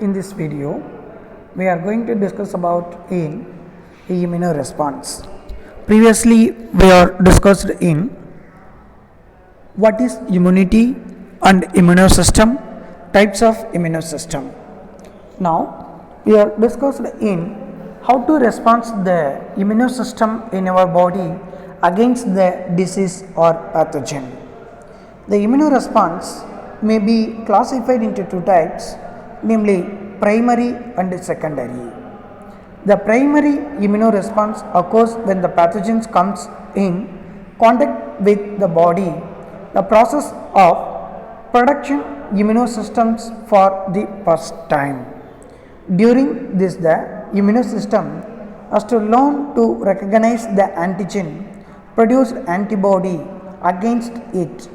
In this video, we are going to discuss about immuno response. Previously, we are discussed in what is immunity and immune system, types of immune system. Now, we are discussed in how to respond the immune system in our body against the disease or pathogen. The immune response may be classified into two types, namely primary and secondary. The primary immune response occurs when the pathogens comes in contact with the body. The process of production immune systems for the first time. During this, the immune system has to learn to recognize the antigen, produce antibody against it,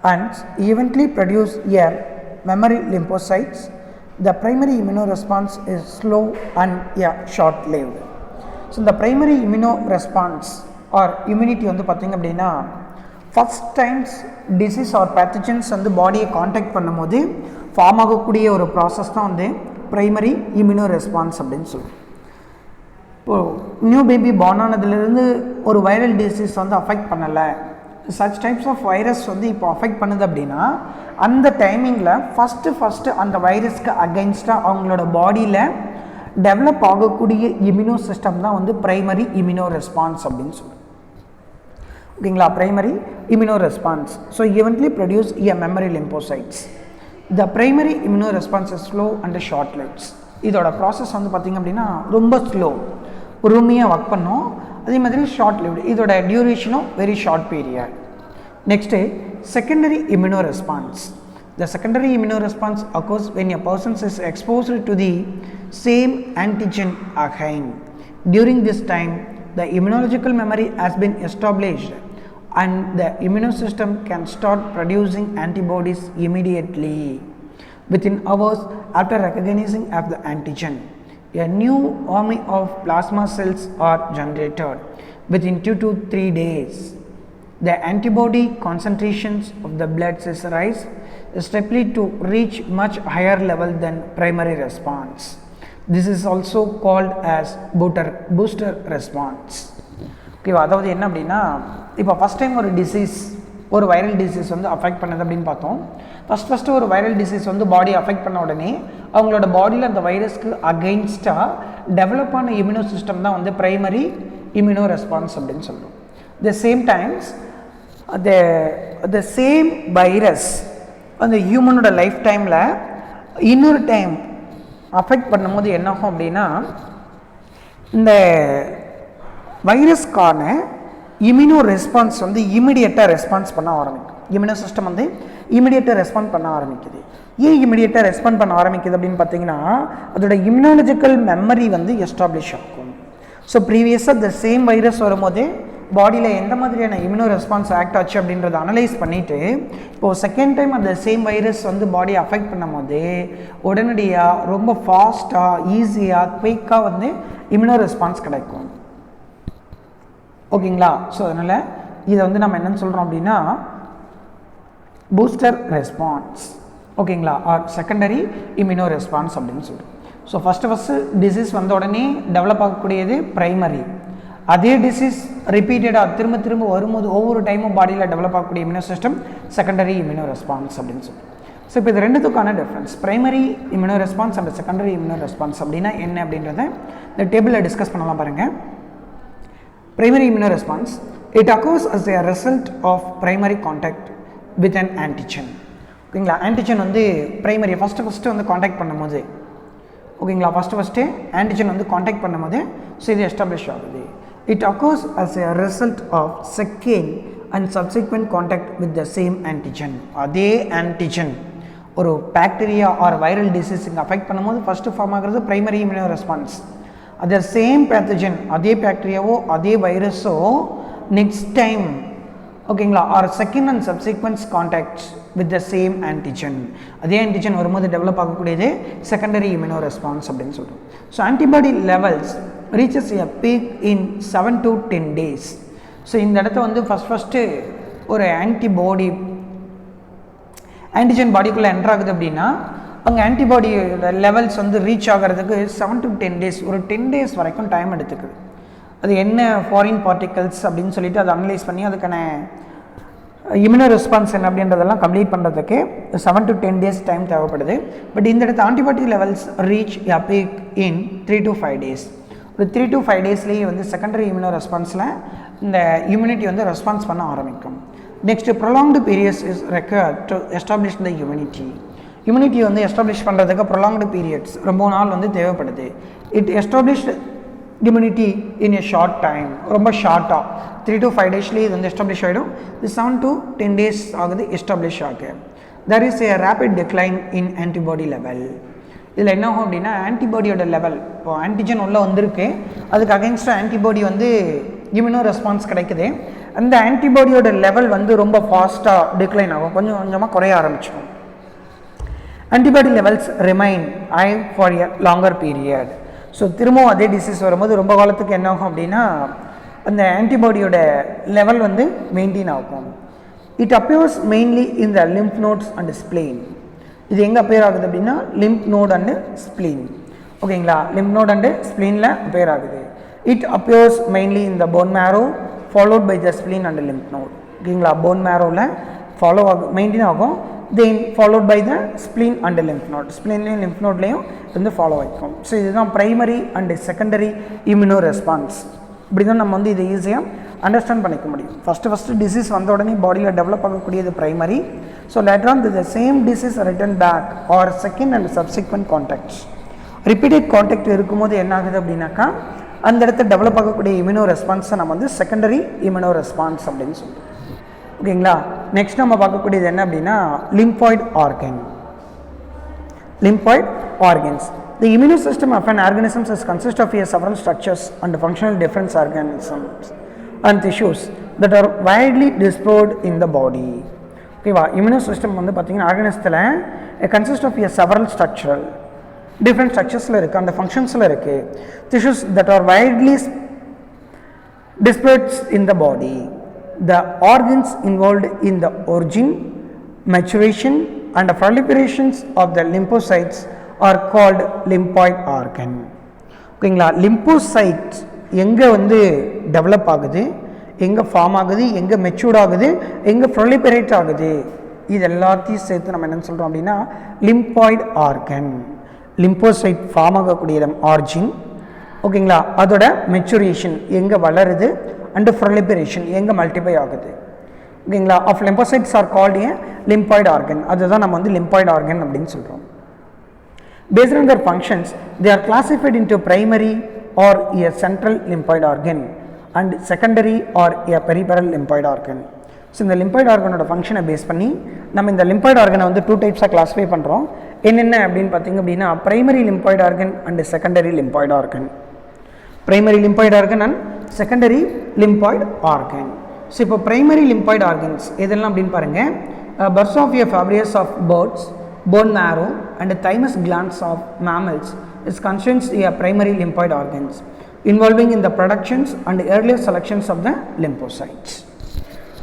and eventually produce a memory lymphocytes. The primary immune response is slow and short-lived. So the primary immune response or immunity வந்து பார்த்தீங்க அப்படின்னா first times disease or pathogens வந்து பாடியை contact பண்ணும்போது form ஆகக்கூடிய ஒரு process தான் வந்து பிரைமரி இம்யூனோ ரெஸ்பான்ஸ் அப்படின்னு சொல்லுவோம். இப்போது நியூ பேபி பார்ன் ஆனதுலேருந்து ஒரு வைரல் டிசீஸ் வந்து அஃபெக்ட் பண்ணலை, சச் டைப்ஸ் ஆஃப் வைரஸ் வந்து இப்போ அஃபெக்ட் பண்ணுது அப்படின்னா அந்த டைமிங்கில் ஃபஸ்ட்டு அந்த வைரஸ்க்கு அகெயின்ஸ்டாக அவங்களோட பாடியில் டெவலப் ஆகக்கூடிய இம்யூனோ சிஸ்டம் தான் வந்து பிரைமரி இம்யூனோ ரெஸ்பான்ஸ் அப்படின்னு சொல்லுவோம். ஓகேங்களா, primary immuno response. So eventually produce memory lymphocytes. The primary immuno response is slow and short lives. இதோட ப்ராசஸ் வந்து பார்த்திங்க அப்படின்னா ரொம்ப ஸ்லோ, பொறுமையாக ஒர்க் பண்ணோம். அதே மாதிரி ஷார்ட் லிவ்டு, இதோட டியூரேஷனும் very short period. Next secondary immune response. The secondary immune response occurs when a person is exposed to the same antigen again. During this time, the immunological memory has been established and the immune system can start producing antibodies immediately. Within hours after recognizing of the antigen, a new army of plasma cells are generated within 2 to 3 days. The antibody concentrations of the blood cells rise steadily to reach much higher level than primary response. This is also called as booster response. Okay, அதாவது என்ன அப்படின்னா, இப்போ first time ஒரு disease, ஒரு viral disease வந்து affect பண்ணது அப்படின்னு பார்த்தோம். ஃபஸ்ட்டு ஒரு வைரல் டிசீஸ் வந்து பாடி அஃபெக்ட் பண்ண உடனே அவங்களோட பாடியில் அந்த வைரஸ்க்கு அகெயின்ஸ்டாக டெவலப் ஆன இம்யூனோ சிஸ்டம் தான் வந்து பிரைமரி இம்யூனோ ரெஸ்பான்ஸ் அப்படின்னு சொல்லுவோம். The same times the same virus அந்த ஹியூமனோட லைஃப் டைமில் இன்னொரு டைம் அஃபெக்ட் பண்ணும்போது என்ன ஆகும் அப்படின்னா, இந்த வைரஸ்க்கான இம்யூனோ ரெஸ்பான்ஸ் வந்து இமிடியேட்டாக ரெஸ்பான்ஸ் பண்ண ஆரம்பிக்கும். இம்யூனோ சிஸ்டம் வந்து இமிடியேட்டாக ரெஸ்பாண்ட் பண்ண ஆரம்பிக்குது. ஏன் இமிடியேட்டாக ரெஸ்பாண்ட் பண்ண ஆரம்பிக்குது அப்படின்னு பார்த்தீங்கன்னா, அதோட இம்யூனாலஜிக்கல் மெமரி வந்து எஸ்டாப்ளிஷ் ஆகும். ஸோ ப்ரீவியஸாக இந்த சேம் வைரஸ் வரும்போது பாடியில் எந்த மாதிரியான இம்யூனோ ரெஸ்பான்ஸ் ஆக்ட் ஆச்சு அப்படின்றத அனலைஸ் பண்ணிவிட்டு இப்போது செகண்ட் டைம் அந்த சேம் வைரஸ் வந்து பாடியை அஃபெக்ட் பண்ணும் போது உடனடியாக ரொம்ப ஃபாஸ்ட்டாக ஈஸியாக குயிக்காக வந்து இம்யூனோ ரெஸ்பான்ஸ் கிடைக்கும். ஓகேங்களா, ஸோ அதனால் இதை வந்து நம்ம என்னென்னு சொல்கிறோம் அப்படின்னா பூஸ்டர் ரெஸ்பான்ஸ். ஓகேங்களா, ஆர் செகண்டரி இம்யூனோ ரெஸ்பான்ஸ் அப்படின்னு சொல்கிறோம். ஸோ ஃபஸ்ட்டு டிசீஸ் வந்த உடனே டெவலப் ஆகக்கூடியது ப்ரைமரி. அதே டிசீஸ் ரிப்பீட்டடாக திரும்ப வரும்போது ஒவ்வொரு டைமும் பாடியில் டெவலப் ஆகக்கூடிய immuno system secondary immuno response அப்படின்னு சொல்லுவோம். ஸோ இப்போ இது ரெண்டுத்துக்கான difference, primary immuno response and secondary immuno response அப்படின்னா என்ன அப்படின்றத இந்த டேபிளில் டிஸ்கஸ் பண்ணலாம் பாருங்கள். Primary immuno response, it occurs as a result of primary contact with an antigen. ஓகேங்களா, ஆன்டிஜன் வந்து பிரைமரி ஃபஸ்ட்டு வந்து கான்டாக்ட் பண்ணும்போது, ஓகேங்களா, ஃபஸ்ட்டு ஆன்டிஜன் வந்து கான்டாக்ட் பண்ணும்போது ஸோ இது எஸ்டாப்ளிஷ் ஆகுது. It occurs as a result of second and subsequent contact with the same antigen. அதே ஆன்டிஜன் ஒரு பாக்டீரியா ஆர் வைரல் டிசீஸ் இங்கே அஃபெக்ட் பண்ணும்போது ஃபஸ்ட்டு ஃபார்ம் ஆகிறது பிரைமரி இம்யூனோ ரெஸ்பான்ஸ். அதே சேம் பேத்தஜன், அதே பாக்டீரியாவோ அதே வைரஸோ நெக்ஸ்ட் டைம், ஓகேங்களா, or second and subsequence contacts with the same antigen, அதே ஆன்டிஜன் வரும்போது டெவலப் ஆகக்கூடியது செகண்டரி இம்யூனோ ரெஸ்பான்ஸ் அப்படின்னு சொல்கிறோம். So antibody levels reaches a peak in 7 to 10 days. So இந்த இடத்த வந்து ஃபஸ்ட்டு ஒரு ஆன்டிபாடி ஆன்டிஜன் பாடிக்குள்ளே என்ட்ரு ஆகுது அப்படின்னா அங்கே ஆன்டிபாடியோட லெவல்ஸ் வந்து ரீச் ஆகிறதுக்கு 7 to 10 days, ஒரு 10 days வரைக்கும் டைம் எடுத்துக்குது. அது என்ன ஃபாரின் பார்ட்டிகல்ஸ் அப்படின்னு சொல்லிட்டு அதை அனலைஸ் பண்ணி அதுக்கான இம்யூனோ ரெஸ்பான்ஸ் என்ன அப்படின்றதெல்லாம் கம்ப்ளீட் பண்ணுறதுக்கு 7 to 10 days டைம் தேவைப்படுது. பட் இந்த இடத்து antibody levels reach a peak in 3 to 5 days. ஒரு 3 to 5 daysலேயே வந்து செகண்டரி இம்யூனோ ரெஸ்பான்ஸில் இந்த இம்யூனிட்டி வந்து ரெஸ்பான்ஸ் பண்ண ஆரம்பிக்கும். Next prolonged periods is required to establish the immunity வந்து எஸ்டாப்ளிஷ் பண்ணுறதுக்கு ப்ரொலாங்டு பீரியட்ஸ் ரொம்ப நாள் வந்து தேவைப்படுது. It establish immunity in a short time, ரொம்ப ஷார்ட்டாக 3 to 5 daysலேயே இது வந்து எஸ்டாப்ளிஷ் ஆகிடும். இது 7 to 10 days ஆகுது எஸ்டாப்ளிஷ் ஆக. there is a rapid decline in antibody level. இதில் என்ன ஆகும் அப்படின்னா ஆன்டிபாடியோட லெவல், இப்போ ஆன்டிஜன் உள்ளே வந்திருக்கு, அதுக்கு அகென்ஸ்டாக ஆன்டிபாடி வந்து இம்யூனோ ரெஸ்பான்ஸ் கிடைக்குது. அந்த ஆன்டிபாடியோட லெவல் வந்து ரொம்ப ஃபாஸ்ட்டாக டிக்ளைன் ஆகும், கொஞ்சம் கொஞ்சமாக குறைய ஆரம்பிச்சிடும். Antibody levels remain high for a longer period. So திரும்பவும் அதே டிசீஸ் வரும்போது ரொம்ப காலத்துக்கு என்ன ஆகும் அப்படின்னா அந்த ஆன்டிபாடியோட லெவல் வந்து மெயின்டைன் ஆகும். It appears mainly in the lymph nodes and spleen. இது எங்கே அப்பியர் ஆகுது அப்படின்னா லிம்ப் நோட் அண்டு ஸ்ப்ளீன். ஓகேங்களா, லிம்ப் நோட் அண்டு ஸ்ப்ளீனில் அப்பியர் ஆகுது. It appears mainly in the bone marrow followed by the spleen and lymph node. ஓகேங்களா, போன் மேரோவில் ஃபாலோ ஆகும், மெயின்டைன் ஆகும். Then followed by the spleen and lymph node. ஸ்ப்ளீன்லேயும் லிம்ப் நோட்லேயும் வந்து ஃபாலோ ஆகிக்கும். ஸோ இதுதான் primary and secondary immuno response. இப்படி தான் நம்ம வந்து இதை ஈஸியாக அண்டர்ஸ்டாண்ட் பண்ணிக்க முடியும். ஃபஸ்ட்டு டிசீஸ் வந்த உடனே பாடியில் டெவலப் ஆகக்கூடியது primary. So later on the same disease return back or second and subsequent contacts. Repeated contact இருக்கும்போது என்ன ஆகுது அப்படின்னாக்கா அந்த இடத்துல டெவலப் ஆகக்கூடிய இம்யூனோ ரெஸ்பான்ஸை நம்ம வந்து செகண்டரி இம்யூனோ ரெஸ்பான்ஸ் அப்படின்னு சொல்லுவோம். ஓகேங்களா, நெக்ஸ்ட் நம்ம பார்க்கக்கூடியது என்ன அப்படின்னா lymphoid organ. Lymphoid organs. The immune system of an organism consists of several structures and functional different organisms and tissues that are widely dispersed in the body. ஓகேவா, immuno system வந்து பார்த்தீங்கன்னா ஆர்கனிசத்தில் consist of several structural different ஸ்ட்ரக்சர்ஸில் இருக்குது, அந்த ஃபங்க்ஷன்ஸில் இருக்குது. Tissues that are widely dispersed in the body. The organs involved in the origin, maturation and proliferations of the lymphocytes are called lymphoid organ. ஓகேங்களா, lymphocytes எங்கே வந்து டெவலப் ஆகுது, எங்கே ஃபார்ம் ஆகுது, எங்கே மெச்சூர்ட் ஆகுது, எங்கே ப்ரொலிபரேட் ஆகுது, இது எல்லாத்தையும் சேர்த்து நம்ம என்ன சொல்கிறோம் அப்படின்னா லிம்பாய்டு ஆர்கன். லிம்போசைட் ஃபார்ம் ஆகக்கூடிய இடம் ஆர்ஜின். ஓகேங்களா, அதோட மெச்சுரேஷன் எங்கே வளருது அண்டு ப்ரொலிபரேஷன் எங்கே மல்டிப்ளை ஆகுது. ஓகேங்களா, of lymphocytes are called a lymphoid organ. அதுதான் நம்ம வந்து லிம்பாய்டு ஆர்கன் அப்படின்னு சொல்கிறோம். Based on their functions, they are classified into primary or a central lymphoid organ and secondary or a peripheral lymphoid organ. So இந்த lymphoid ஆர்கனோட ஃபங்க்ஷனை base பண்ணி நம்ம இந்த லிம்பாய்டு ஆர்கனை வந்து 2 டைப்ஸாக கிளாஸிஃபை பண்ணுறோம். என்னென்ன அப்படின்னு பார்த்தீங்க அப்படின்னா primary lymphoid organ and secondary lymphoid organ. Primary lymphoid organ and secondary lymphoid organ. So இப்போ பிரைமரி லிம்பாய்டு ஆர்கன்ஸ் எதெல்லாம் அப்படின்னு பாருங்கள். Bursa of Fabricius of birds, bone marrow and thymus glands of mammals is constitutes a primary lymphoid organs involving in the productions and earlier selections of the lymphocytes.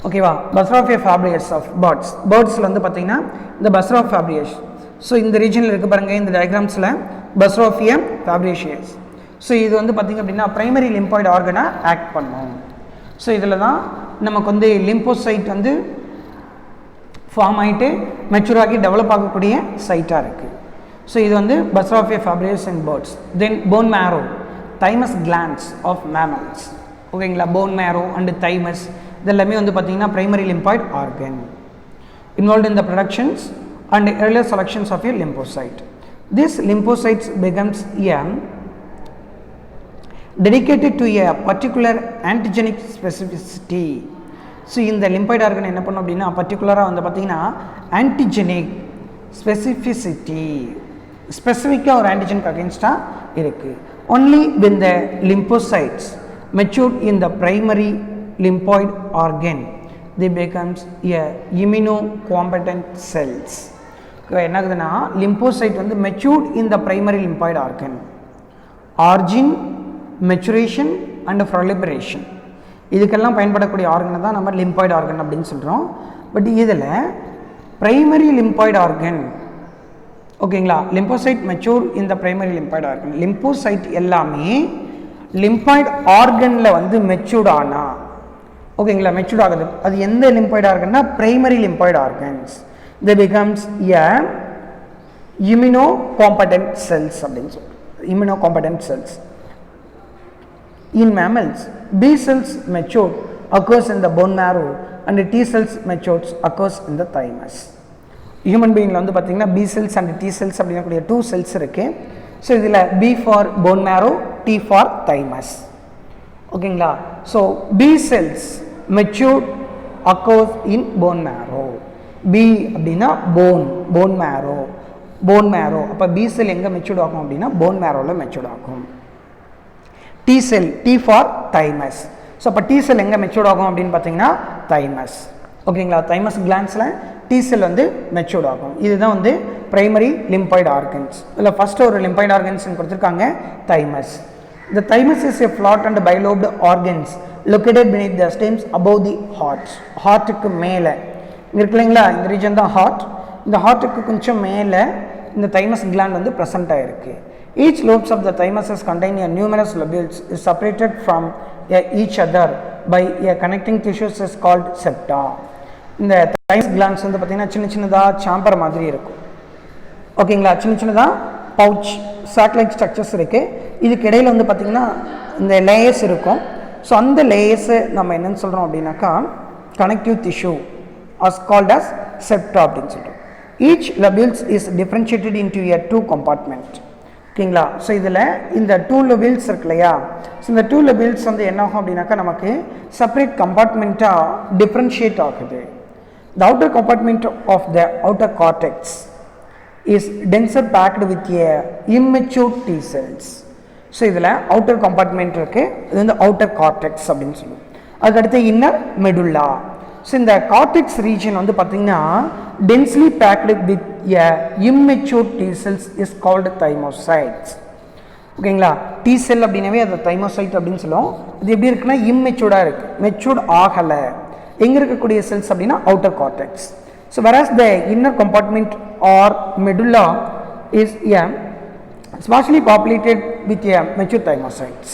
ஓகேவா, பர்சோஃபியா Fabricius of birds, பேர்ட்ஸில் வந்து பார்த்தீங்கன்னா இந்த பர்சோஃபியா ஃபேப்ரியஸ். So இந்த ரீஜனில் இருக்குது பாருங்கள், இந்த டயக்ராம்ஸில் பர்சோஃபியா ஃபேப்ரியஸ். So இது வந்து பார்த்திங்க அப்படின்னா ப்ரைமரி லிம்பாய்டு ஆர்கனாக ஆக்ட் பண்ணும். ஸோ இதில் தான் நமக்கு வந்து லிம்போசைட் வந்து ஃபார்ம் ஆகிட்டு மெச்சூர் ஆகி டெவலப் ஆகக்கூடிய சைட்டாக இருக்குது. ஸோ இது வந்து bursa of Fabricius in birds. Then bone marrow, thymus glands of mammals. ஓகேங்களா, போன் மேரோ அண்டு தைமஸ் இதெல்லாமே வந்து பார்த்திங்கன்னா primary lymphoid organ involve in the productions and earlier selections of a lymphocyte. This lymphocytes becomes a dedicated to a particular antigenic specificity. ஸோ இந்த lymphoid organ என்ன பண்ணும் அப்படின்னா பர்டிகுலராக வந்து பார்த்திங்கன்னா ஆன்டிஜெனிக் ஸ்பெசிஃபிசிட்டி, ஸ்பெசிஃபிக்காக ஒரு ஆன்டிஜனுக்கு அகேன்ஸ்டாக இருக்குது. Only when the lymphocytes matured in the primary lymphoid organ they becomes a immunocompetent cells. என்ன ஆகுதுன்னா லிம்போசைட் வந்து matured in the primary lymphoid organ, origin, maturation and proliferation இதுக்கெல்லாம் பயன்படக்கூடிய ஆர்கனை தான் நம்ம லிம்பாய்டு ஆர்கன் அப்படின்னு சொல்கிறோம். பட் இதில் ப்ரைமரி லிம்பாய்டு ஆர்கன் ஓகேங்களா. லிம்போசைட் மெச்சூர் இந்த பிரைமரி லிம்பாய்டு ஆர்கன். லிம்போசைட் எல்லாமே லிம்பாய்டு ஆர்கனில் வந்து மெச்சூர்ட் ஆனா ஓகேங்களா, மெச்சூர்ட் ஆகுது. அது எந்த லிம்பாய்டு ஆர்கன்னா primary lymphoid organs. They becomes a immuno competent cells அப்படின்னு சொல்லுவோம். Immuno competent cells. In mammals, B cells mature occurs in the bone marrow and T cells matures occurs in the thymus. Human being வந்து பார்த்தீங்கன்னா B cells and T cells அப்படிங்கக்கூடிய 2 cells இருக்கு. So இதில் B for bone marrow, T for thymus. ஓகேங்களா. So B cells mature occurs in bone marrow. B அப்படின்னா bone marrow. அப்போ B cell எங்கே matured ஆகும் அப்படின்னா bone marrowவில் மெச்சூர்ட் ஆகும். T cell, T for thymus. So அப்போ T cell எங்கே matured ஆகும் அப்படின்னு பார்த்தீங்கன்னா thymus. ஓகேங்களா. thymus glandsல T cell வந்து மெச்சூர்ட் ஆகும். இதுதான் வந்து பிரைமரி லிம்பாய்டு ஆர்கன்ஸ். இதில் ஃபர்ஸ்ட் ஒரு லிம்பாய்டு ஆர்கன்ஸ் கொடுத்துருக்காங்க thymus. The thymus is a flat and bilobed organs located beneath the stems above the heart. ஹார்ட்டுக்கு மேலே இருக்கு இல்லைங்களா, இந்த ரீஜன் தான் ஹார்ட். இந்த ஹார்ட்டுக்கு கொஞ்சம் மேலே இந்த thymus gland வந்து ப்ரெசென்ட் ஆகிருக்கு. Each lobes of the thymus is containing a numerous lobules is separated from each other by a connecting tissues is called septa. இந்த thymus glands வந்து பார்த்தீங்கன்னா சின்ன சின்னதாக சாம்பர் மாதிரி இருக்கும். ஓகேங்களா. சின்ன சின்னதாக பவுச் சாக்லைட் ஸ்ட்ரக்சர்ஸ் இருக்குது. இதுக்கு இடையில் வந்து பார்த்திங்கன்னா இந்த லேயர்ஸ் இருக்கும். ஸோ அந்த லேயர்ஸை நம்ம என்னென்னு சொல்கிறோம் அப்படின்னாக்கா connective tissue as called as septa அப்படின்னு சொல்கிறோம். Each lobules is differentiated into a 2 compartment. ஓகேங்களா. ஸோ இதில் இந்த 2 லபிள்ஸ் இருக்கு இல்லையா, ஸோ இந்த 2 லபிள்ஸ் வந்து என்ன ஆகும் அப்படின்னாக்கா நமக்கு செப்பரேட் கம்பார்ட்மெண்ட்டாக டிஃப்ரென்ஷியேட் ஆகுது. The outer compartment of the outer cortex is denser packed with a immature T cells. So இதில் அவுட்டர் கம்பார்ட்மெண்ட் இருக்குது, இது வந்து அவுட்டர் கார்டெக்ஸ் அப்படின்னு சொல்லுவோம். அதுக்கடுத்து இன்னர் மெடுல்லா. ஸோ இந்த கார்டெக்ஸ் ரீஜன் வந்து பார்த்திங்கன்னா densely packed with a immature T cells is called thymocytes. ஓகேங்களா. T cell அப்படின்னாவே அது thymocyte அப்படின்னு சொல்லுவோம். இது எப்படி இருக்குன்னா இம்மெச்சூர்டாக இருக்குது, மெச்சூர்ட் ஆகலை. எங்கே இருக்கக்கூடிய செல்ஸ் அப்படின்னா outer cortex. So whereas the inner compartment or medulla is sparsely populated with a mature thymocytes.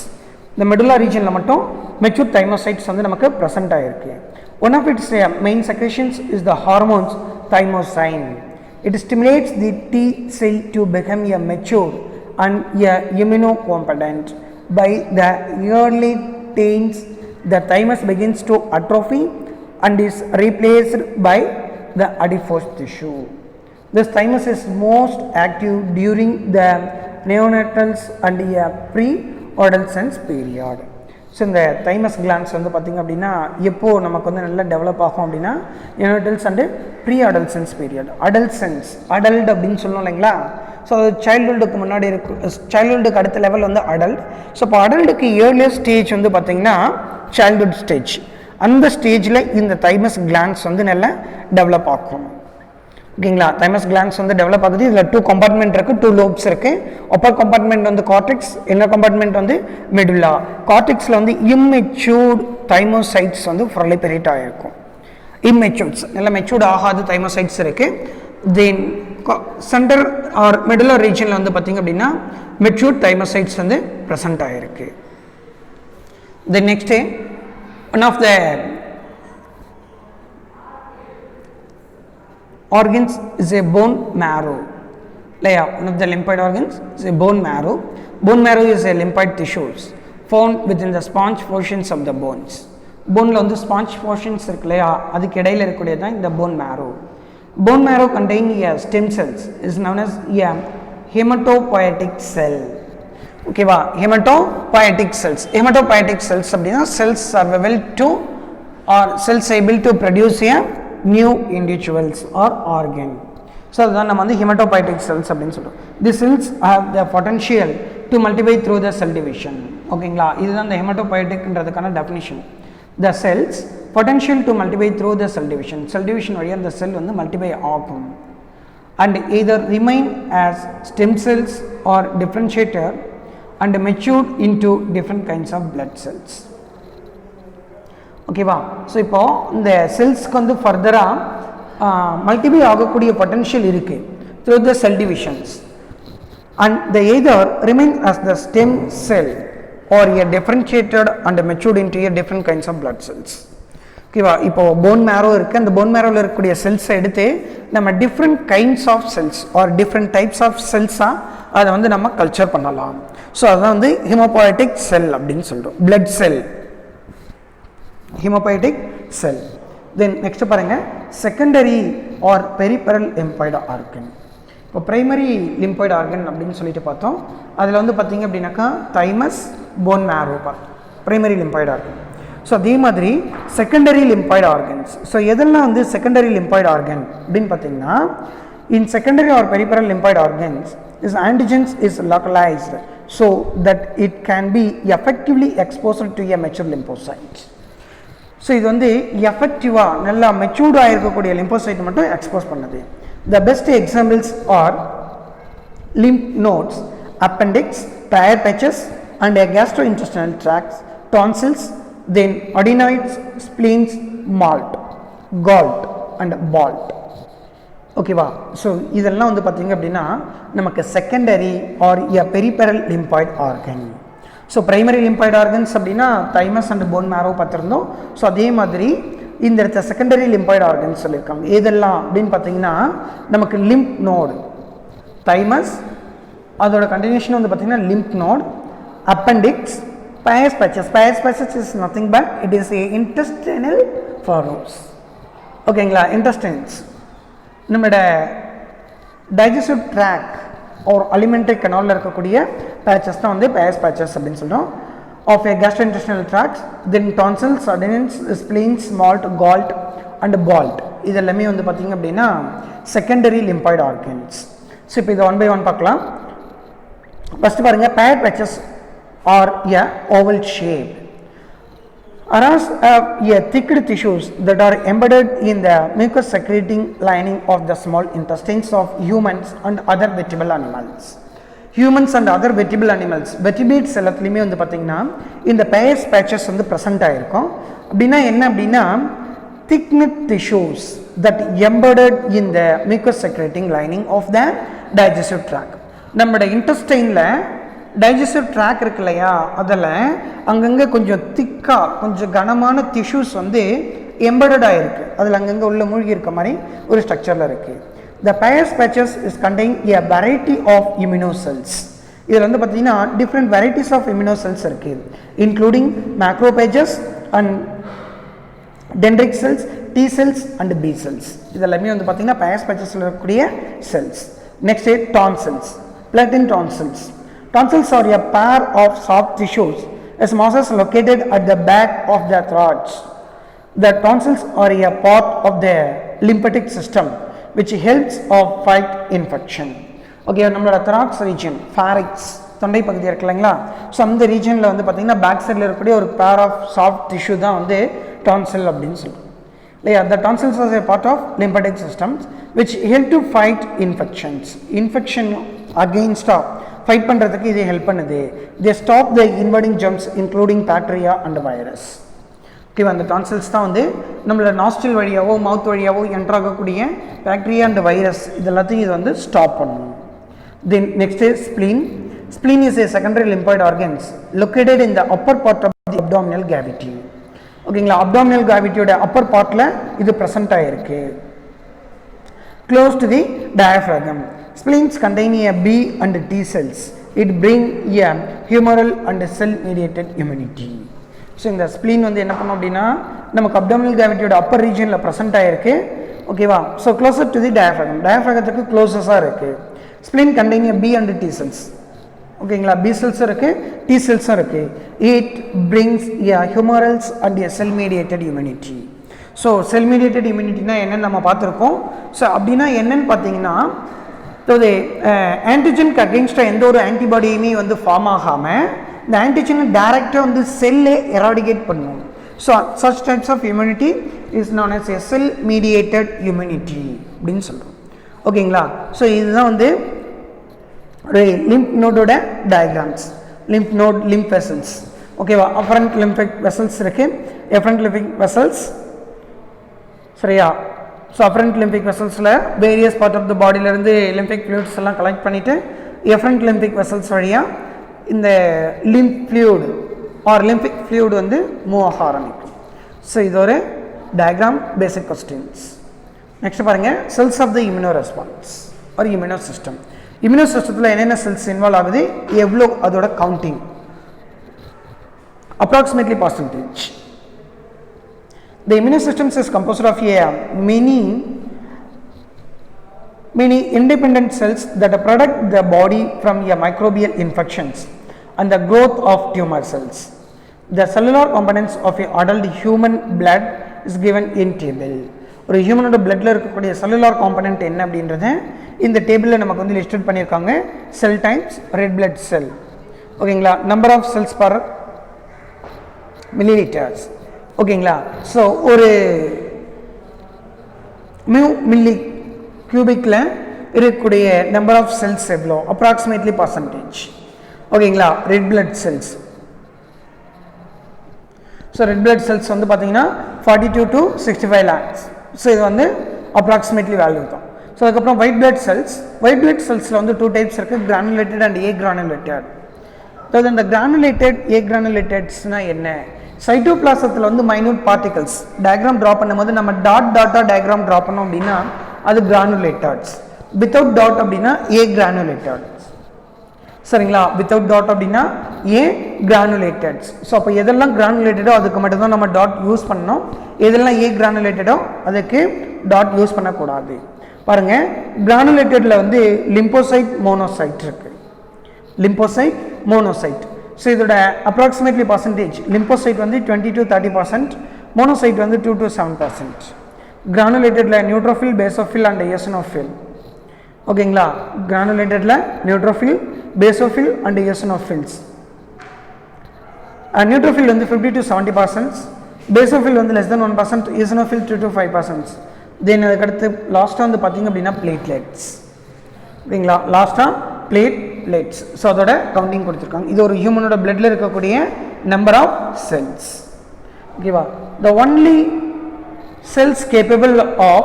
இந்த மெடுல்லா ரீஜனில் மட்டும் மெச்சூர் thymocytes வந்து நமக்கு ப்ரெசென்ட் ஆகிருக்கு. One of its main secretions is the hormones thymosin. It stimulates the T cell to become a mature and a immunocompetent. By the early teens, the thymus begins to atrophy and is replaced by the adipose tissue. This thymus is most active during the neonatals and a pre-adolescence period. So இந்த thymus glands வந்து பார்த்திங்க அப்படின்னா எப்போது நமக்கு வந்து நல்லா develop ஆகும் அப்படின்னா neonatals and pre adolescence period. Adult அப்படின்னு சொல்லணும் இல்லைங்களா. ஸோ அது சைல்டுஹுட்டுக்கு முன்னாடி இருக்கும், சைல்டுஹுட்டுக்கு அடுத்த லெவல் வந்து அடல்ட். ஸோ இப்போ அடல்ட்டுக்கு ஏர்லியர் ஸ்டேஜ் வந்து பார்த்திங்கன்னா சைல்டுஹுட் ஸ்டேஜ். அந்த ஸ்டேஜில் இந்த தைமஸ் கிளான்ஸ் வந்து நல்லா டெவலப் ஆகும். ஓகேங்களா. தைமஸ் கிளான்ஸ் வந்து டெவலப் ஆகுது. இதில் 2 compartment இருக்குது, 2 lobes இருக்குது. அப்பர் கம்பார்ட்மெண்ட் வந்து கார்டெக்ஸ், இன்னர் கம்பார்ட்மெண்ட் வந்து மெடுல்லா. கார்டெக்ஸில் வந்து இம்மெச்சூர்ட் தைமோசைட்ஸ் வந்து ப்ரொலிபரேட் ஆகிருக்கும். இம்மெச்சூர்ட்ஸ் நல்லா மெச்சூர்ட் ஆகாத தைமோசைட்ஸ் இருக்குது. தென் சென்டர் ஆர் மெடுல்லா ரீஜனில் வந்து பார்த்திங்க அப்படின்னா மெச்சூர்ட் தைமோசைட்ஸ் வந்து ப்ரெசென்ட் ஆகிருக்கு. Then next one of the organs is a bone marrow. One of the lymphoid organs is a bone marrow. Bone marrow is a lymphoid tissues found within the sponge portions of the bones. Boneல வந்து sponge portions இருக்கு இல்லையா, அதுக்கு இடையில இருக்கக்கூடியது தான் இந்த bone marrow. Bone marrow containing a stem cells is known as a hematopoietic cell. ஓகேவா. hematopoietic cells. hematopoietic cells அப்படின்னா cells are able to or cells able to produce a new individuals or organ. So அதுதான் நம்ம வந்து hematopoietic cells அப்படின்னு சொல்கிறோம். தி cells have the potential to multiply through the cell division. ஓகேங்களா. இதுதான் இந்த hematopoieticன்றதுக்கான definition. the cells potential to multiply through the cell division. cell division வழியாக அந்த செல் வந்து மல்டிப்ளை ஆகும் and either remain as stem cells or differentiated and matured into different kinds of blood cells. ஓகேவா. So இப்போது இந்த செல்ஸ்க்கு வந்து ஃபர்தராக மல்டிப்ளை ஆகக்கூடிய பொட்டென்ஷியல் இருக்குது. through the cell divisions, and they either remain as the stem cell or a differentiated and matured into a different kinds of blood cells. ஓகேவா, இப்போ phone மேரோ இருக்குது, அந்த போன் மேரோவில் இருக்கக்கூடிய செல்ஸை எடுத்து நம்ம different kinds of cells or different types of செல்ஸாக அதை வந்து நம்ம கல்ச்சர் பண்ணலாம். ஸோ அதுதான் வந்து ஹீமோபாய்டிக் செல் அப்படின்னு சொல்கிறோம், பிளட் செல், ஹீமோபாய்டிக் செல். தென் நெக்ஸ்ட் பாருங்கள், secondary or peripheral lymphoid organ. இப்போ பிரைமரி லிம்பாய்டு ஆர்கன் அப்படின்னு சொல்லிட்டு பார்த்தோம். அதில் வந்து பார்த்திங்க அப்படின்னாக்கா thymus, phone மேரோ primary lymphoid organ. So அதே மாதிரி செகண்டரி லிம்பாய்டு ஆர்கன்ஸ். ஸோ எதெல்லாம் வந்து செகண்டரி லிம்பாய்டு ஆர்கன் அப்படின்னு பார்த்தீங்கன்னா, in secondary or peripheral lymphoid organs is antigens is localized so that it can be effectively exposed to a mature lymphocyte. So இது வந்து எஃபெக்டிவாக நல்லா மெச்சூர்டாக இருக்கக்கூடிய லிம்போசைட் மட்டும் எக்ஸ்போஸ் பண்ணுது. The best examples R lymph nodes, appendix, tire patches and a gastrointestinal tracts, tonsils, then adenoids, spleens, malt, gall and ball. ஓகேவா, so இதெல்லாம் வந்து பார்த்திங்க அப்படின்னா நமக்கு செகண்டரி ஆர் எ peripheral lymphoid organ. So primary lymphoid organs அப்படின்னா thymus and phone மேரோ பார்த்துருந்தோம். So அதே மாதிரி இந்த இடத்த செகண்டரி லிம்பாய்டு ஆர்கன்ஸ் சொல்லியிருக்காங்க. எதெல்லாம் அப்படின்னு பார்த்தீங்கன்னா நமக்கு லிம்ப் நோடு, தைமஸ், அதோட கண்டினியூஷன் வந்து பார்த்திங்கன்னா lymph node, appendix, Peyer's patches. Peyer's patches is nothing but it is a intestinal furrows. ஓகேங்களா, இன்டெஸ்டைன்ஸ் நம்மளோட டைஜஸ்டிவ் ட்ராக் ஒரு அலிமெண்ட்ரி கனாலில் இருக்கக்கூடிய பேச்சஸ் தான் வந்து பயஸ் பேச்சஸ் அப்படின்னு சொல்கிறோம். Of a gastrointestinal tracts, then tonsils, adenoids, spleens, MALT, GALT and BALT. இது எல்லாமே வந்து பார்த்திங்க அப்படின்னா செகண்டரி லிம்பாய்டு ஆர்கன்ஸ். ஸோ இப்போ இதை ஒன் பை ஒன் பார்க்கலாம். ஃபஸ்ட்டு பாருங்கள், Peyer's patches are a oval shape. Aras have a thicked tissues that are embedded in the mucus secreting lining of the small intestines of humans and other vegetable animals. Humans and other vegetable animals, vertebrates எல்லாத்துலேயுமே வந்து பார்த்திங்கன்னா இந்த Paes patches வந்து present ஆகிருக்கும். அப்படின்னா என்ன அப்படின்னா thick-knit tissues that embedded in the mucus secreting lining of the digestive tract. நம்மளோட இன்டெஸ்டைனில் டைஜஸ்டிவ் ட்ராக் இருக்கு இல்லையா, அதில் அங்கங்கே கொஞ்சம் திக்காக கொஞ்சம் கனமான டிஷ்யூஸ் வந்து எம்படடாக இருக்குது, அதில் அங்கங்கே உள்ள மூழ்கி இருக்க மாதிரி ஒரு ஸ்ட்ரக்சரில் இருக்குது. The Peyer's patches is contain a variety of immuno cells. இதில் வந்து பார்த்திங்கன்னா different varieties of immuno cells இருக்குது, including macrophages and dendritic cells, T cells and B cells. இதெல்லாமே வந்து பார்த்திங்கன்னா பயஸ் பேச்சஸில் இருக்கக்கூடிய செல்ஸ். நெக்ஸ்ட் டான்சில்ஸ், பிளட்டின் tonsils. Tonsils are a pair of soft tissues, as muscles located at the back of the throat. The tonsils are a part of the lymphatic system, which helps of fight infection. Okay, நம்மளோட throat region, pharynx, தொண்டை பகுதி இருக்கு இல்லைங்களா, so அந்த ரீஜனில் வந்து பார்த்திங்கன்னா back சைடில் இருக்கக்கூடிய ஒரு பேர் ஆஃப் சாஃப்ட் டிஷ்யூ தான் வந்து டான்சில் அப்படின்னு சொல்லுவோம் இல்லையா. the tonsils are a part of lymphatic systems which help to fight infections. Infection against fight பண்ணுறதுக்கு இது ஹெல்ப் பண்ணுது. They stop the invading germs including bacteria and virus. ஓகேவா, அந்த டான்சில்ஸ் தான் வந்து நம்மளோட நாஸ்ட்ரில் வழியாவோ மவுத் வழியாவோ என்ட்ராகக்கூடிய பாக்டீரியா அண்ட் வைரஸ் இது எல்லாத்தையும் இது வந்து ஸ்டாப் பண்ணணும். Then next is spleen. Spleen is a secondary lymphoid organs located in the upper part of the abdominal cavity. ஓகேங்களா, அப்டாமினல் கேவிட்டியோட அப்பர் பார்ட்டில் இது ப்ரெசென்ட் ஆகிருக்கு, close to the diaphragm. Spleens contain a B and T cells. It bring a humoral and cell mediated immunity. So இந்த spleen வந்து என்ன பண்ணோம் அப்படின்னா நமக்கு அப்டாமினல் கேவிட்டியோட அப்பர் ரீஜனில் ப்ரெசென்ட் ஆகிருக்கு. ஓகேவா, so closer to the diaphragm, டயஃப்ராகத்துக்கு க்ளோசஸாக இருக்குது. Spleen contain a B and T cells. ஓகேங்களா, பி செல்ஸும் இருக்குது, டி செல்ஸும் இருக்குது. It brings a humorals and a cell mediated immunity. So cell mediated இம்யூனிட்டினா என்னென்னு நம்ம பார்த்துருக்கோம். ஸோ அப்படின்னா என்னென்னு பார்த்தீங்கன்னா, ஸோ இது ஆன்டிஜனுக்கு அகெயின்ஸ்டாக எந்த ஒரு ஆன்டிபாடியுமே வந்து ஃபார்ம் ஆகாமல் இந்த ஆன்டிஜனை டைரெக்டாக வந்து செல்லே எராடிகேட் பண்ணணும். So such types of immunity is known as a cell mediated immunity அப்படின்னு சொல்கிறோம். ஓகேங்களா, ஸோ இதுதான் வந்து ஒரு லிம்ப் நோடோட diagrams. Lymph node, lymph vessels. ஓகேவா, அஃபரண்ட் லிம்பிக் வெசல்ஸ் இருக்குது, எஃபரண்ட் லிம்பிக் வெசல்ஸ். சரியா, ஸோ அஃபரண்ட் லிம்பிக் வெசல்ஸில் வேரியஸ் பார்ட் ஆஃப் த பாடியிலேருந்து லிம்பிக் ஃப்ளூயிட்ஸ் எல்லாம் கலெக்ட் பண்ணிவிட்டு எஃபரண்ட் லிம்பிக் வெசல்ஸ் வழியாக இந்த lymph fluid or lymphatic fluid வந்து மூவ் ஆக ஆரம்பிக்கும். ஸோ இது ஒரு டயக்ராம் பேசிக் கொஸ்டின்ஸ். நெக்ஸ்ட் பாருங்கள், cells of the immuno response ஒரு இம்யூனோ சிஸ்டம். இம்யூனோ சிஸ்டத்தில் என்னென்ன செல்ஸ் இன்வால்வ் ஆகுது, எவ்வளோ அதோட counting, approximately percentage. The immune system is composed of many independent cells that protect the body from microbial infections and the growth of tumor cells. The cellular components of adult human blood is given in table. ஒரு ஹியூமனோட பிளட்ல இருக்கக்கூடிய cellular component என்ன அப்படின்றத இந்த டேபிளில் நமக்கு வந்து listed பண்ணியிருக்காங்க. Cell types, red blood cell, ஓகேங்களா, number of cells per millilitres, ஓகேங்களா. ஸோ ஒரு மில்லி கியூபிக்கில் இருக்கக்கூடிய நம்பர் ஆஃப் செல்ஸ் எவ்வளோ, அப்ராக்சிமேட்லி பர்சன்டேஜ், ஓகேங்களா. Red blood cells, so red blood cells வந்து பார்த்தீங்கன்னா 42 to 65 lakhs. ஸோ இது வந்து அப்ராக்சிமேட்லி வேல்யூ தான். ஸோ அதுக்கப்புறம் white blood cells, white blood செல்ஸில் வந்து 2 டைப்ஸ் இருக்குது, கிரானுலேட்டட் அண்ட் ஏ கிரானுலேட்டட். அதாவது இந்த கிரானுலேட்டட் ஏ கிரானுலேட்டட்ஸ்னால் என்ன, சைட்டோபிளாசத்தில் வந்து மைன்யூட் பார்ட்டிகல்ஸ் டயக்ராம் ட்ரா பண்ணும்போது நம்ம டாட்டாக டயக்ராம் ட்ரா பண்ணோம் அப்படின்னா அது கிரானுலேட்டட்ஸ். வித்தவுட் டாட் அப்படின்னா ஏ கிரானுலேட்டட், சரிங்களா. வித்தவுட் டாட் அப்படின்னா ஏ கிரானுலேட்டட்ஸ். ஸோ அப்போ எதெல்லாம் கிரானுலேட்டடோ அதுக்கு மட்டும்தான் நம்ம டாட் யூஸ் பண்ணணும், எதெல்லாம் ஏ கிரானுலேட்டடோ அதுக்கு டாட் யூஸ் பண்ணக்கூடாது. பாருங்கள், கிரானுலேட்டடில் வந்து லிம்போசைட் மோனோசைட் இருக்குது, லிம்போசைட் மோனோசைட். ஸோ இதோட அப்ராக்சிமேட்லி பர்சன்டேஜ், லிம்போசைட் வந்து 20 to 30%, மோனோசைட் வந்து 2 to 7%. கிரானுலேட்டடில் நியூட்ரோஃபில், பேசோஃபில் அண்ட் எசனோஃபில், ஓகேங்களா. கிரானுலேட்டடில் நியூட்ரோஃபில், பேசோஃபில் அண்ட் எசனோஃபில்ஸ். நியூட்ரோஃபில் வந்து 50 to 70%, பேசோஃபில் வந்து less than 1%, எசனோஃபில் 2 to 5%. தென் அதுக்கடுத்து லாஸ்ட்டாக வந்து பார்த்திங்க அப்படின்னா பிளேட்லெட்ஸ், ஓகேங்களா. லாஸ்ட்டாக பிளேட்லெட்ஸ். ஸோ அதோட கவுண்டிங் கொடுத்துருக்காங்க. இது ஒரு ஹியூமனோட பிளட்டில் இருக்கக்கூடிய நம்பர் ஆஃப் செல்ஸ், ஓகேவா. The only cells capable of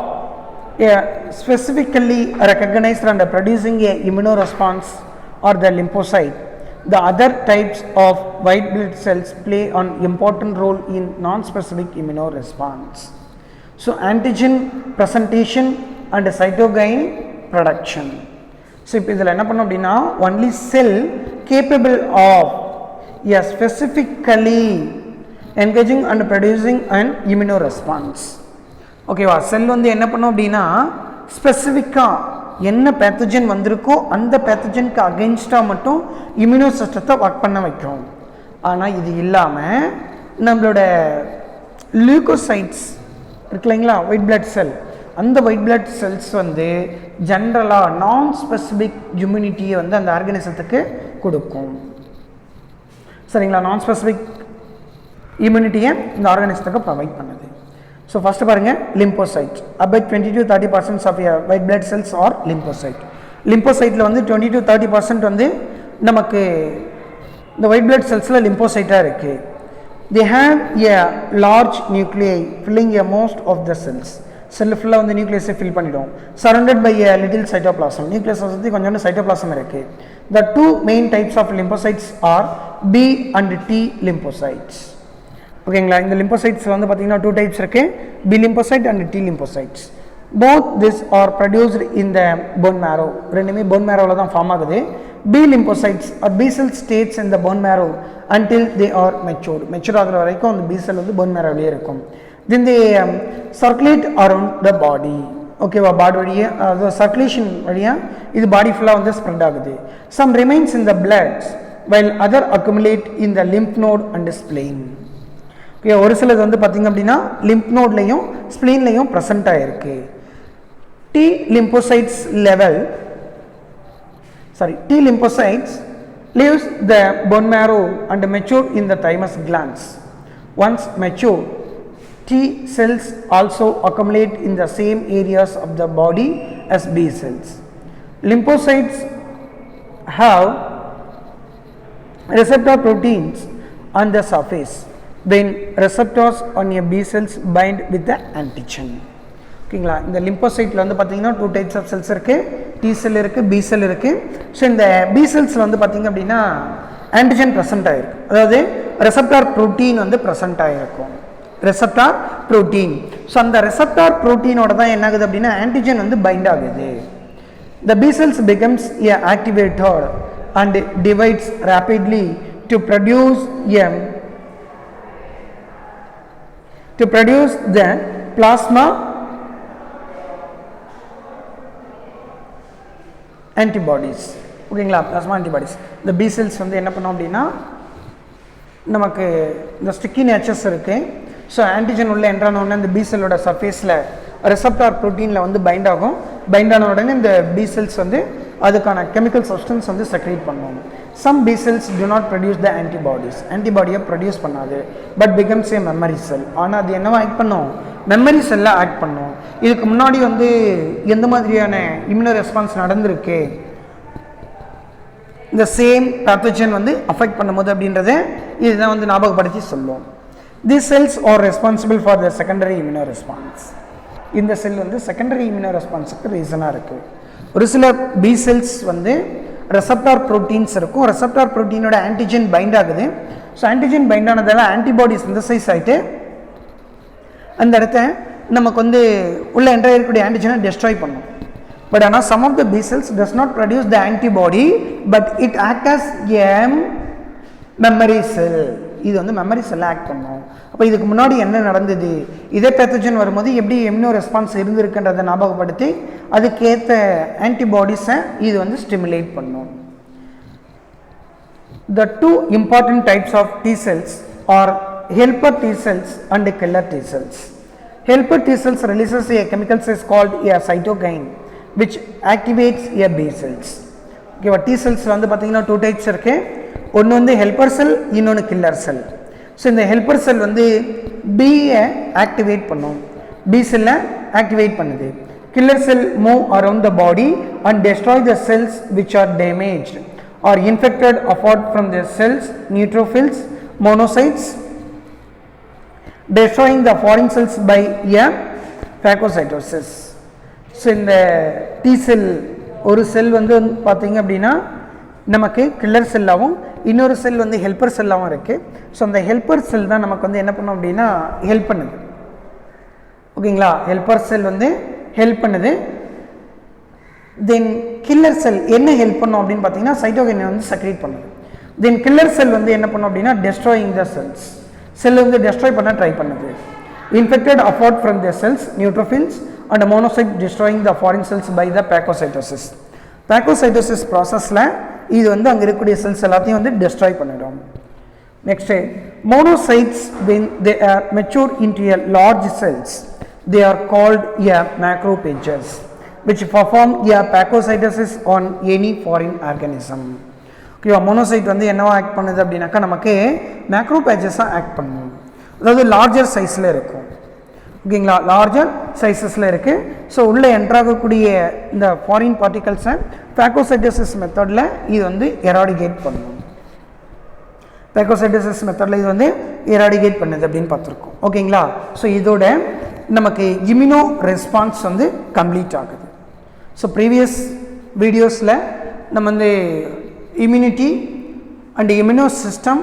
specifically recognized and producing a immunoresponse are the lymphocyte. The other types of white blood cells play an important role in non-specific immunoresponse. So antigen presentation and cytokine production. So இப்போ இதில் என்ன பண்ணோம் அப்படின்னா only cell capable of specifically engaging and producing an immunoresponse. ஓகேவா. செல் வந்து என்ன பண்ணோம் அப்படின்னா ஸ்பெசிஃபிக்காக என்ன பேத்தஜன் வந்திருக்கோ அந்த பேத்தஜனுக்கு அகெயின்ஸ்டாக மட்டும் இம்யூனோ சிஸ்டத்தை ஒர்க் பண்ண வைக்கும். ஆனால் இது இல்லாமல் நம்மளோட லியூகோசைட்ஸ் இருக்கு இல்லைங்களா, ஒயிட் பிளட் செல், அந்த ஒயிட் பிளட் செல்ஸ் வந்து ஜென்ரலாக நான் ஸ்பெசிஃபிக் இம்யூனிட்டியை வந்து அந்த ஆர்கனிசத்துக்கு கொடுக்கும், சரிங்களா. நான் ஸ்பெசிஃபிக் இம்யூனிட்டியை இந்த ஆர்கனிசத்துக்கு ப்ரொவைட் பண்ணுது. ஸோ ஃபஸ்ட்டு பாருங்கள், lymphocyte. about 20 to 30% of white blood cells are lymphocyte. லிம்போசைட்டில் வந்து 20 to 30% வந்து நமக்கு இந்த ஒயிட் பிளட் செல்ஸில் லிம்போசைட்டாக இருக்குது. they have a large nuclei filling a most of the cells. Cell ஃபுல்லாக வந்து நியூக்ளியஸை ஃபில் பண்ணிவிடும். Surrounded by a little cytoplasm. நியூக்ளியஸை சுற்றி கொஞ்சோண்டு சைட்டோபிளாசம் இருக்குது. the two main types of lymphocytes are B and T lymphocytes. ஓகேங்களா. இந்த லிம்போசைட்ஸ் வந்து பார்த்தீங்கன்னா 2 டைப்ஸ் இருக்குது, B lymphocyte and T lymphocytes. Both this are produced in the bone marrow. ரெண்டுமே போன் மேரோவில் தான் ஃபார்ம் ஆகுது. B lymphocytes are B cell states in the bone marrow until they are mature ஆகிற வரைக்கும் அந்த பி செல் வந்து phone மேரோவிலே இருக்கும். தென் தே circulate around the பாடி, ஓகேவா. பாடி வழியாக அது சர்க்குலேஷன் வழியாக இது பாடி ஃபுல்லாக வந்து ஸ்ப்ரெட் ஆகுது. Some remains in the bloods while other accumulate in the lymph node and spleen. Okay, ஒரு சிலது வந்து பார்த்திங்க அப்படின்னா லிம்ப் நோட்லையும் ஸ்ப்ளீன்லையும் ப்ரெசென்ட் ஆகிருக்கு. T lymphocytes leaves the bone marrow and mature in the thymus glands. Once mature, T cells also accumulate in the same areas of the body as B cells. Lymphocytes have receptor proteins on the surface. Then receptors on a B cells bind with the antigen. ஓகேங்களா. இந்த லிம்போசைட்டில் வந்து பார்த்தீங்கன்னா 2 types of cells இருக்குது, D செல் இருக்குது, B செல் இருக்குது. So இந்த B செல்ஸில் வந்து பார்த்திங்க அப்படின்னா ஆன்டிஜன் ப்ரெசென்ட் ஆகிருக்கும், அதாவது ரெசப்டார் ப்ரோட்டீன் வந்து ப்ரெசென்ட் ஆகிருக்கும், ரெசப்டார் ப்ரோட்டீன். ஸோ அந்த ரெசப்டார் ப்ரோட்டீனோட தான் என்ன ஆகுது அப்படின்னா ஆன்டிஜன் வந்து பைண்ட் ஆகுது. The B cells becomes a activator and divides rapidly to produce the plasma antibodies. ஓகேங்களா, plasma antibodies. The B cells வந்து என்ன பண்ணோம் அப்படின்னா நமக்கு இந்த ஸ்டிக்கி நேச்சர்ஸ் இருக்குது. ஸோ ஆன்டிஜன் உள்ள என்ட்ரான உடனே இந்த பி செல்லோட சர்ஃபேஸில் ரெசப்டார் ப்ரோட்டீனில் வந்து பைண்ட் ஆகும். பைண்ட் ஆன உடனே இந்த பி செல்ஸ் வந்து அதுக்கான கெமிக்கல் சப்ஸ்டன்ஸ் வந்து செக்ரேட் பண்ணும். Some B cells do not produce the antibodies, ஆன்டிபாடியை ப்ரொடியூஸ் பண்ணாது, but becomes a memory cell. ஆனால் அது என்னவா ஆக்ட் பண்ணும், மெமரி செல்லாக ஆக்ட் பண்ணும். இதுக்கு முன்னாடி வந்து எந்த மாதிரியான இம்யூனோ ரெஸ்பான்ஸ் நடந்திருக்கு, இந்த சேம் பேத்தோஜன் வந்து அஃபெக்ட் பண்ணும்போது அப்படின்றத இதுதான் வந்து ஞாபகப்படுத்தி சொல்லுவோம். These cells are responsible for the secondary immuno response. இந்த செல் வந்து செகண்டரி இம்யூனோ ரெஸ்பான்ஸுக்கு ரீசனாக இருக்குது. ஒரு சில பி செல்ஸ் வந்து ரெசப்டார் ப்ரோட்டீன்ஸ் இருக்கும், ரெசப்டார் ப்ரோட்டீனோட ஆன்டிஜன் பைண்ட் ஆகுது. ஸோ ஆன்டிஜன் பைண்ட் ஆனதால் ஆன்டிபாடி சிந்தசைஸ் ஆகிட்டு அந்த இடத்த நமக்கு வந்து உள்ள என்ட்ரு இருக்கக்கூடிய ஆன்டிஜனை டெஸ்ட்ராய் பண்ணும். பட் ஆனால் some of the B cells does not produce the antibody, but it act as a memory cell. இது வந்து மெமரி செல்லை ஆக்ட் பண்ணும். அப்போ இதுக்கு முன்னாடி என்ன நடந்தது, இதே பேத்தோஜன் வரும்போது எப்படி இம்யூனோ ரெஸ்பான்ஸ் இருந்திருக்குன்றதை ஞாபகப்படுத்தி அதுக்கேற்ற ஆன்டிபாடிஸை இது வந்து ஸ்டிமுலேட் பண்ணும். The two important types of T cells are helper T cells and killer T cells. Helper T cells releases a chemical called a cytokine which activates a B cells. Okay, T cells வந்து பார்த்தீங்கன்னா 2 types இருக்குது. ஒன்று வந்து helper cell, இன்னொன்று killer cell. So இந்த helper cell வந்து பியை activate பண்ணும், பி செல்லை ஆக்டிவேட் பண்ணுது. Killer cell move around the body and destroy the cells which are damaged or infected apart from the cells, neutrophils, monocytes, destroying the foreign cells by a phagocytosis. So இந்த T cell ஒரு cell வந்து பார்த்தீங்க அப்படின்னா நமக்கு killer செல்லாகவும் இன்னொரு செல் வந்து helper செல்லாகவும் இருக்குது. So அந்த ஹெல்பர் செல் தான் நமக்கு வந்து என்ன பண்ணும் அப்படின்னா ஹெல்ப் பண்ணுது. ஓகேங்களா, ஹெல்பர் செல் வந்து ஹெல்ப் பண்ணுது. தென் கில்லர் செல் என்ன ஹெல்ப் பண்ணும் அப்படின்னு பார்த்தீங்கன்னா சைட்டோகைனை வந்து செக்ரேட் பண்ணுது. தென் கில்லர் செல் வந்து என்ன பண்ணும் அப்படின்னா டெஸ்ட்ராயிங் த செல்ஸ், செல் வந்து டெஸ்ட்ராய் பண்ண ட்ரை பண்ணுது. Infected apart from the cells, neutrophils and monocyte destroying the foreign cells by the phagocytosis. phagocytosis ப்ராசஸில் இது வந்து அங்கே இருக்கக்கூடிய செல்ஸ் எல்லாத்தையும் வந்து டெஸ்ட்ராய் பண்ணிடும். Next monocytes when they are mature into a large cells they are called a macrophages which perform a phagocytosis on any foreign organism. ஓகேவா, monoxide வந்து என்னவா ஆக்ட் பண்ணுது அப்படின்னாக்கா நமக்கு மேக்ரோபேஜஸாக ஆக்ட் பண்ணும், அதாவது லார்ஜர் சைஸில் இருக்கும். ஓகேங்களா, லார்ஜர் சைஸஸில் இருக்குது. ஸோ உள்ளே என்ட்ராகக்கூடிய இந்த ஃபாரின் பார்ட்டிகல்ஸை ஃபேகோசைட்டோசிஸ் மெத்தடில் இது வந்து எராடிகேட் பண்ணும். ஃபேகோசைட்டோசிஸ் மெத்தடில் இது வந்து எராடிகேட் பண்ணுது அப்படின்னு பார்த்துருக்கோம். ஓகேங்களா, ஸோ இதோட நமக்கு இம்யூனோ ரெஸ்பான்ஸ் வந்து கம்ப்ளீட் ஆகுது. ஸோ ப்ரீவியஸ் வீடியோஸில் நம்ம வந்து immunity and immuno system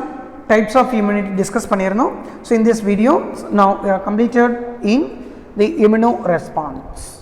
types of immunity discuss பண்ணியிருந்தோம். So in this video now we are completed in the immuno response.